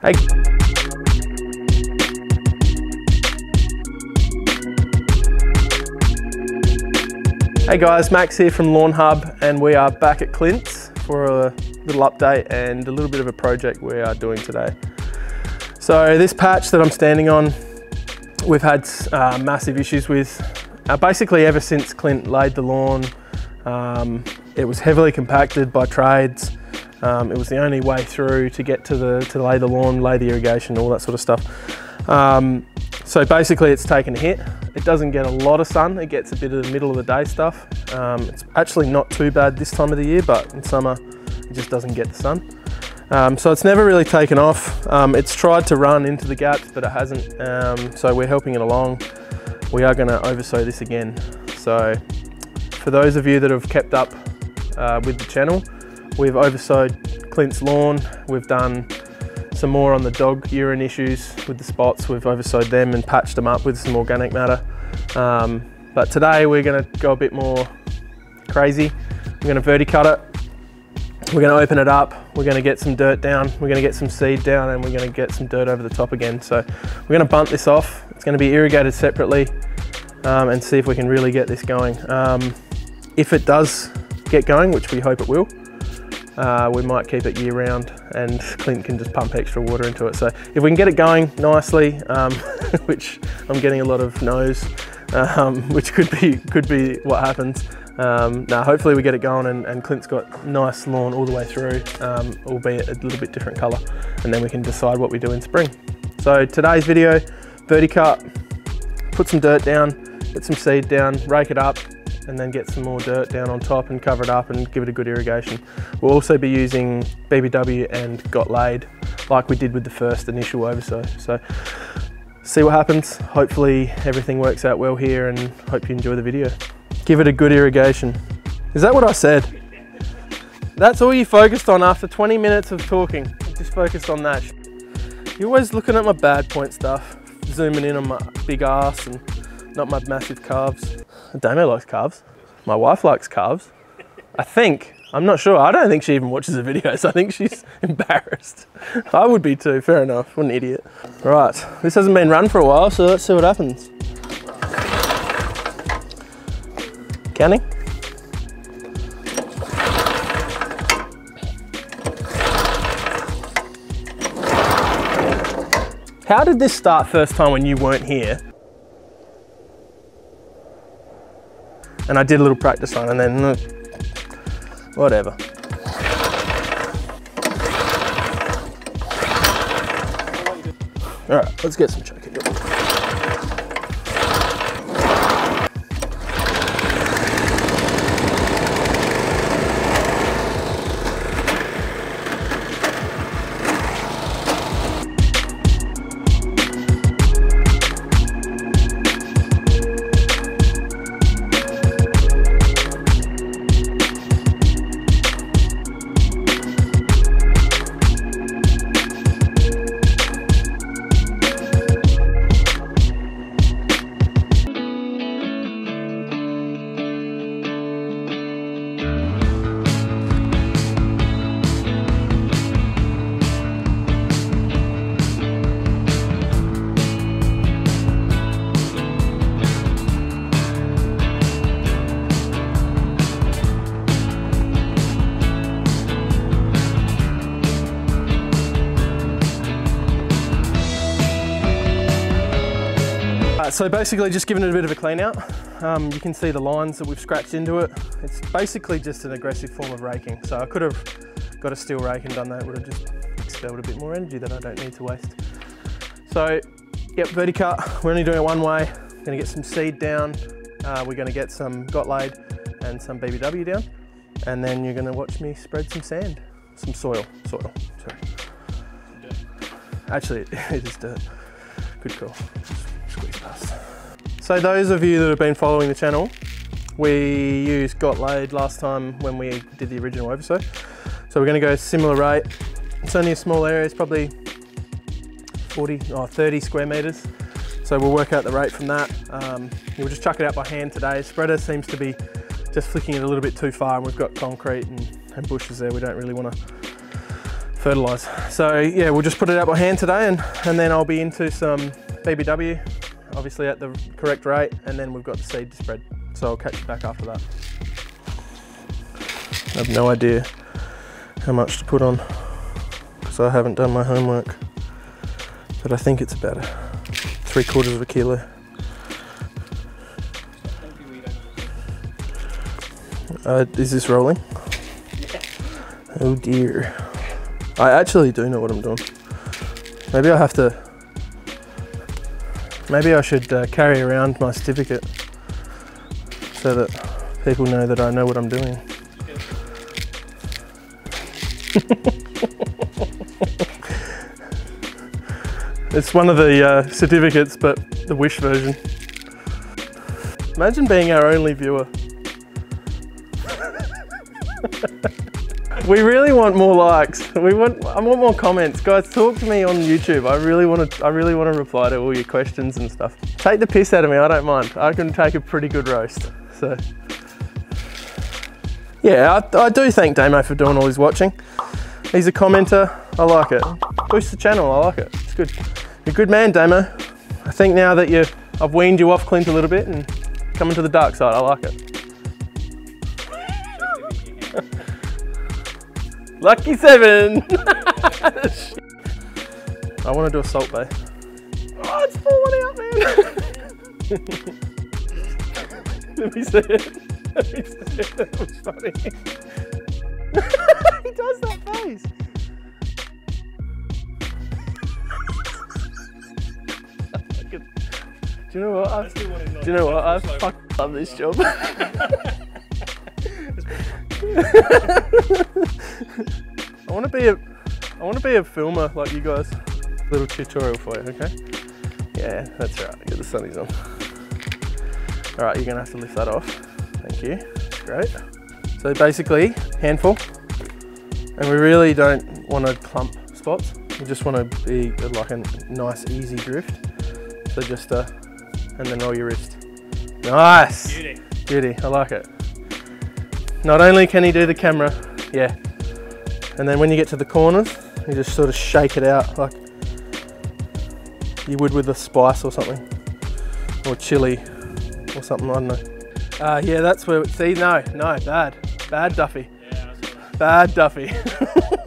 Hey. Hey guys, Max here from Lawn Hub, and we are back at Clint's for a little update and a little bit of a project we are doing today. So this patch that I'm standing on, we've had massive issues with. Basically ever since Clint laid the lawn, it was heavily compacted by trades. It was the only way through to get to lay the lawn, lay the irrigation, all that sort of stuff. So basically it's taken a hit. It doesn't get a lot of sun. It gets a bit of the middle of the day stuff. It's actually not too bad this time of the year, but in summer it just doesn't get the sun. So it's never really taken off. It's tried to run into the gaps, but it hasn't. So we're helping it along. We are going to oversow this again. So for those of you that have kept up with the channel, we've oversowed Clint's lawn. We've done some more on the dog urine issues with the spots. We've oversowed them and patched them up with some organic matter. But today we're going to go a bit more crazy. We're going to verticut it. We're going to open it up. We're going to get some dirt down. We're going to get some seed down, and we're going to get some dirt over the top again. So we're going to bunt this off. It's going to be irrigated separately and see if we can really get this going. If it does get going, which we hope it will, we might keep it year round, and Clint can just pump extra water into it. So if we can get it going nicely, which I'm getting a lot of no's, which could be what happens. Hopefully we get it going, and Clint's got nice lawn all the way through, albeit a little bit different colour, and then we can decide what we do in spring. So today's video, verticut, put some dirt down, get some seed down, rake it up, and then get some more dirt down on top and cover it up and give it a good irrigation. We'll also be using BBW and Got Laid like we did with the first initial oversow. So see what happens. Hopefully everything works out well here, and hope you enjoy the video. Give it a good irrigation. Is that what I said? That's all you focused on after 20 minutes of talking. You just focused on that. You're always looking at my bad point stuff, zooming in on my big ass and not my massive calves. Damo likes calves. My wife likes calves. I think. I'm not sure. I don't think she even watches the videos. I think she's embarrassed. I would be too, fair enough. What an idiot. Right, this hasn't been run for a while, so let's see what happens. Counting? How did this start first time when you weren't here? And I did a little practice on, and then whatever. All right, let's get some choking going. So basically just giving it a bit of a clean out. You can see the lines that we've scratched into it. It's basically just an aggressive form of raking. So I could have got a steel rake and done that. It would have just expelled a bit more energy that I don't need to waste. So yep, verticut, we're only doing it one way. We're gonna get some seed down. We're gonna get some Got Laid and some BBW down. And then you're gonna watch me spread some sand, some soil, sorry. Actually, it is dirt. Good call. Squeeze past. So those of you that have been following the channel, we used Got Laid last time when we did the original oversow. So we're going to go similar rate. It's only a small area, it's probably 30 square meters. So we'll work out the rate from that. We'll just chuck it out by hand today. Spreader seems to be just flicking it a little bit too far, and we've got concrete and bushes there. We don't really want to fertilise. So yeah, we'll just put it out by hand today, and then I'll be into some BBW, obviously at the correct rate, and then we've got the seed to spread. So I'll catch you back after that. I have no idea how much to put on because I haven't done my homework, but I think it's about 3/4 kilo. Is this rolling? Yeah. Oh dear. I actually do know what I'm doing. Maybe I have to, maybe I should carry around my certificate so that people know that I know what I'm doing. It's one of the certificates, but the Wish version. Imagine being our only viewer. We really want more likes. I want more comments. Guys, talk to me on YouTube. I really want to reply to all your questions and stuff. Take the piss out of me, I don't mind. I can take a pretty good roast. So yeah, I do thank Damo for doing all his watching. He's a commenter. I like it. Boost the channel. I like it. It's good. You're a good man, Damo. I think now that I've weaned you off Clint a little bit and coming to the dark side. I like it. Lucky 7! I want to do a salt bay. Oh, it's falling out, man! Let me see it. Let me see it. That was funny. He does that face. Do you know what? I fucking love this job. I want to be a filmer like you guys. Little tutorial for you, okay? Yeah, that's right. Get the sunnies on. All right, you're gonna have to lift that off. Thank you. Great. So basically, handful, and we really don't want to clump spots. We just want to be like a nice, easy drift. So just and then roll your wrist. Nice. Beauty. Beauty. I like it. Not only can he do the camera, yeah, and then when you get to the corners, you just sort of shake it out like you would with a spice or something, or chili or something, I don't know. Yeah, that's where, see, no, bad Duffy. Yeah, bad Duffy.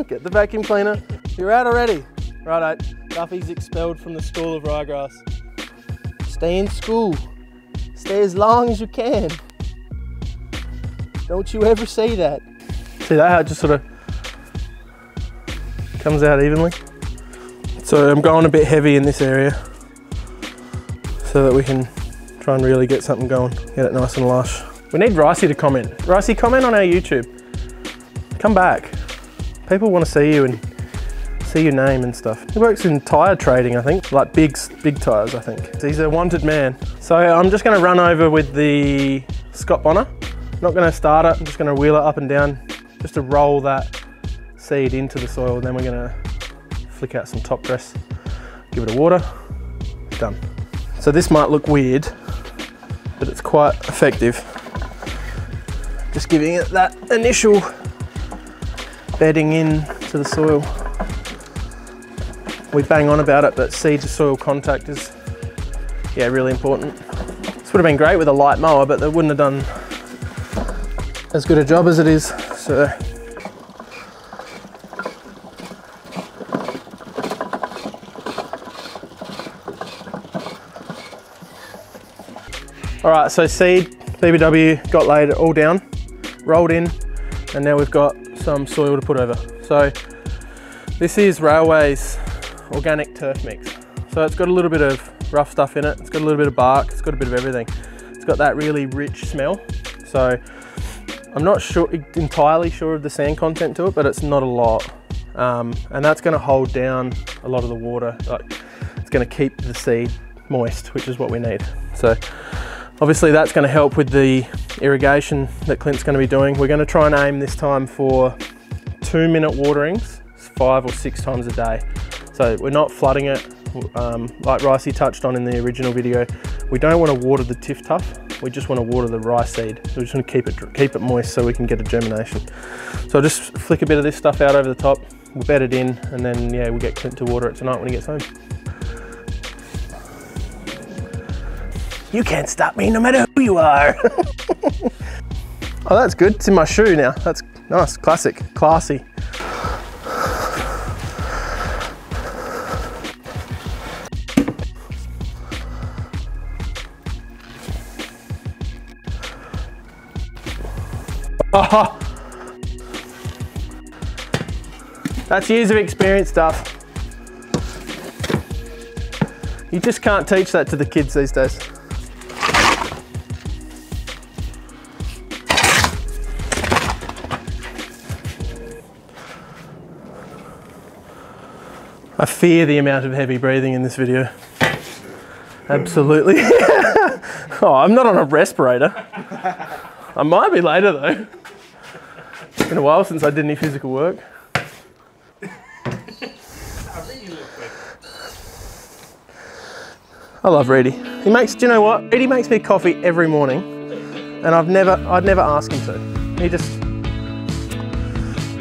Get the vacuum cleaner. You're out already. Righto, Duffy's expelled from the school of ryegrass. Stay in school. Stay as long as you can. Don't you ever say that. See that, how it just sort of comes out evenly? So I'm going a bit heavy in this area so that we can try and really get something going, get it nice and lush. We need Ricey to comment. Ricey, comment on our YouTube. Come back. People want to see you and see your name and stuff. He works in tyre trading, I think, like big tyres, I think. He's a wanted man. So I'm just going to run over with the Scott Bonner. Not going to start it, I'm just going to wheel it up and down just to roll that seed into the soil. Then we're going to flick out some top dress, give it a water, done. So this might look weird, but it's quite effective. Just giving it that initial bedding in to the soil. We bang on about it, but seed to soil contact is, yeah, really important. This would have been great with a light mower, but they wouldn't have done as good a job as it is, so. All right, so seed, BBW got laid all down, rolled in, and now we've got some soil to put over. So this is Railway's organic turf mix. So it's got a little bit of rough stuff in it, it's got a little bit of bark, it's got a bit of everything. It's got that really rich smell. So I'm not entirely sure of the sand content to it, but it's not a lot. And that's gonna hold down a lot of the water. Like, it's gonna keep the seed moist, which is what we need. So obviously that's gonna help with the irrigation that Clint's gonna be doing. We're gonna try and aim this time for 2-minute waterings, 5 or 6 times a day. So we're not flooding it, like Ricey touched on in the original video. We don't wanna water the tiff tuff. We just want to water the rye seed. We just want to keep it moist so we can get a germination. So I'll just flick a bit of this stuff out over the top, we'll bed it in, and then yeah, we'll get Clint to water it tonight when he gets home. You can't stop me no matter who you are. Oh, that's good. It's in my shoe now. That's nice, classic, classy. Oh, that's years of experience stuff. You just can't teach that to the kids these days. I fear the amount of heavy breathing in this video. Absolutely. Oh, I'm not on a respirator. I might be later though. It's been a while since I did any physical work. I love Reedy. He makes, do you know what? Reedy makes me coffee every morning, and I'd never ask him to. He just,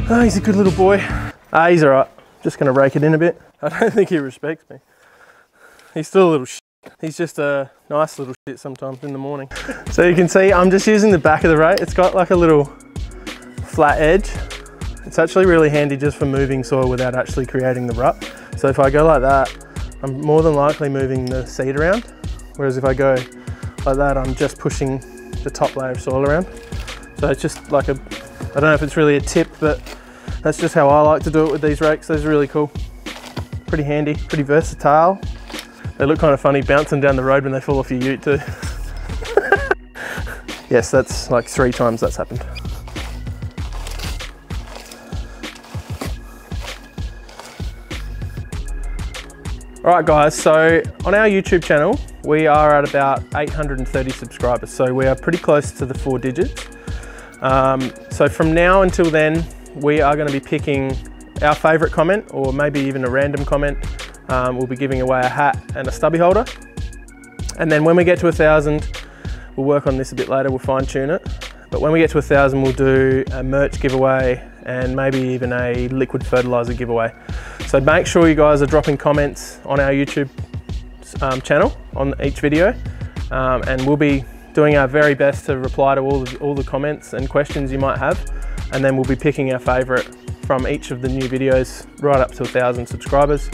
oh, he's a good little boy. He's all right. Just gonna rake it in a bit. I don't think he respects me. He's still a little shit. He's just a nice little shit sometimes in the morning. So you can see I'm just using the back of the rake. It's got like a little flat edge. It's actually really handy just for moving soil without actually creating the rut. So if I go like that, I'm more than likely moving the seed around. Whereas if I go like that, I'm just pushing the top layer of soil around. So it's just like a, I don't know if it's really a tip, but that's just how I like to do it with these rakes. Those are really cool. Pretty handy, pretty versatile. They look kind of funny bouncing down the road when they fall off your ute too. Yes, that's like 3 times that's happened. All right guys, so on our YouTube channel, we are at about 830 subscribers. So we are pretty close to the 4 digits. So from now until then, we are going to be picking our favorite comment, or maybe even a random comment. We'll be giving away a hat and a stubby holder. And then when we get to 1,000, we'll work on this a bit later, we'll fine tune it. But when we get to 1,000, we'll do a merch giveaway and maybe even a liquid fertilizer giveaway. So make sure you guys are dropping comments on our YouTube channel on each video. And we'll be doing our very best to reply to all the comments and questions you might have. And then we'll be picking our favorite from each of the new videos right up to 1,000 subscribers.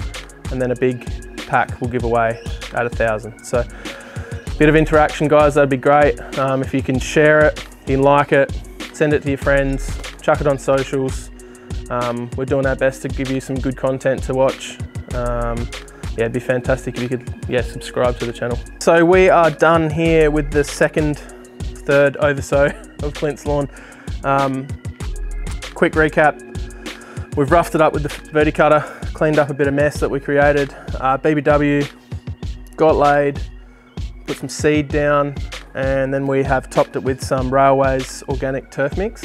And then a big pack we'll give away at 1,000. So a bit of interaction, guys, that'd be great. If you can share it, you can like it, send it to your friends, chuck it on socials. We're doing our best to give you some good content to watch. Yeah, it'd be fantastic if you could, subscribe to the channel. So we are done here with the third oversow of Clint's lawn. Quick recap, we've roughed it up with the Verticutter, cleaned up a bit of mess that we created. BBW, got laid, put some seed down, and then we have topped it with some Railways organic turf mix.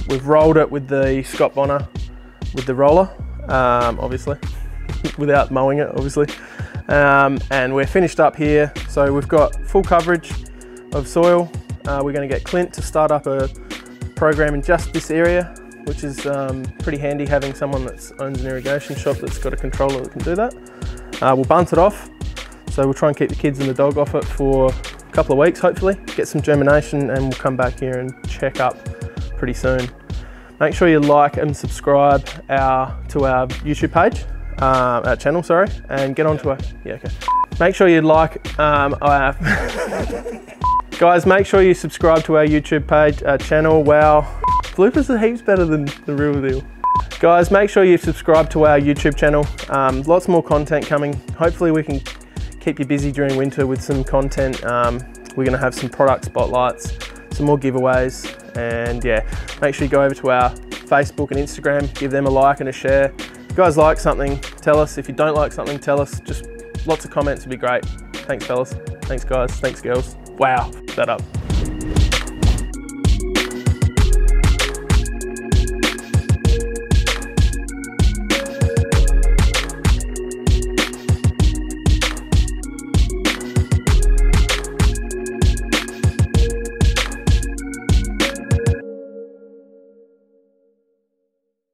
We've rolled it with the Scott Bonner with the roller, obviously, without mowing it, obviously. And we're finished up here. So we've got full coverage of soil. We're going to get Clint to start up a program in just this area, which is pretty handy having someone that owns an irrigation shop that's got a controller that can do that. We'll bunt it off. So we'll try and keep the kids and the dog off it for a couple of weeks, hopefully, get some germination, and we'll come back here and check up pretty soon. Make sure you like and subscribe to our YouTube page, our channel, sorry, and get onto our, Make sure you like, guys, make sure you subscribe to our YouTube page, our channel. Wow, bloopers are heaps better than the real deal. Guys, make sure you subscribe to our YouTube channel. Lots more content coming. Hopefully we can keep you busy during winter with some content. We're gonna have some product spotlights, some more giveaways, and yeah, make sure you go over to our Facebook and Instagram, give them a like and a share. If you guys like something, tell us. If you don't like something, tell us. Just lots of comments would be great. Thanks fellas, thanks guys, thanks girls. Wow, that up.